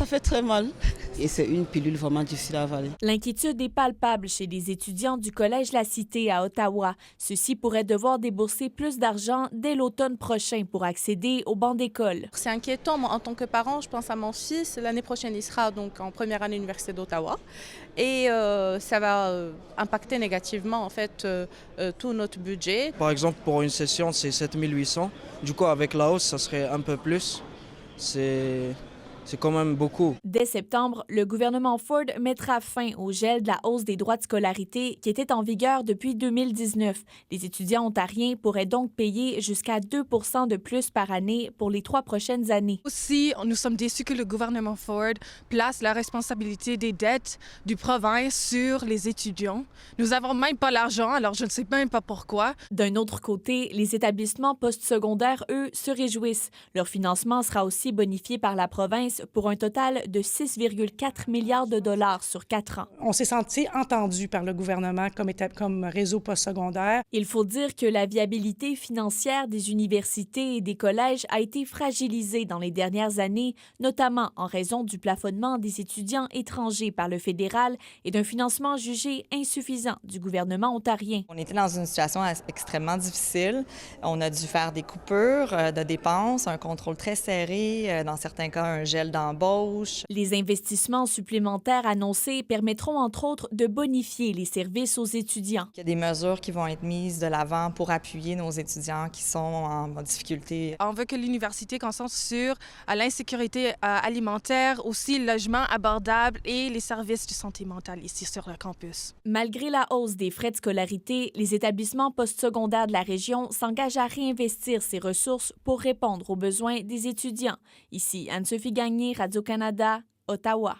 ça fait très mal. Et c'est une pilule vraiment difficile à avaler. L'inquiétude est palpable chez les étudiants du Collège La Cité à Ottawa. Ceux-ci pourraient devoir débourser plus d'argent dès l'automne prochain pour accéder aux bancs d'école. C'est inquiétant. Moi, en tant que parent, je pense à mon fils. L'année prochaine, il sera donc en première année à l'Université d'Ottawa. Et ça va impacter négativement en fait tout notre budget. Par exemple, pour une session, c'est 7800. Du coup, avec la hausse, ça serait un peu plus. C'est quand même beaucoup. Dès septembre, le gouvernement Ford mettra fin au gel de la hausse des droits de scolarité qui était en vigueur depuis 2019. Les étudiants ontariens pourraient donc payer jusqu'à 2 % de plus par année pour les 3 prochaines années. Aussi, nous sommes déçus que le gouvernement Ford place la responsabilité des dettes du province sur les étudiants. Nous n'avons même pas l'argent, alors je ne sais même pas pourquoi. D'un autre côté, les établissements postsecondaires, eux, se réjouissent. Leur financement sera aussi bonifié par la province pour un total de 6,4 milliards de dollars sur 4 ans. On s'est senti entendu par le gouvernement comme réseau postsecondaire. Il faut dire que la viabilité financière des universités et des collèges a été fragilisée dans les dernières années, notamment en raison du plafonnement des étudiants étrangers par le fédéral et d'un financement jugé insuffisant du gouvernement ontarien. On était dans une situation extrêmement difficile. On a dû faire des coupures de dépenses, un contrôle très serré, dans certains cas un gel d'embauche. Les investissements supplémentaires annoncés permettront entre autres de bonifier les services aux étudiants. Il y a des mesures qui vont être mises de l'avant pour appuyer nos étudiants qui sont en difficulté. On veut que l'université concentre sur l'insécurité alimentaire, aussi le logement abordable et les services de santé mentale ici sur le campus. Malgré la hausse des frais de scolarité, les établissements postsecondaires de la région s'engagent à réinvestir ces ressources pour répondre aux besoins des étudiants. Ici, Anne-Sophie Gagné, Radio-Canada, Ottawa.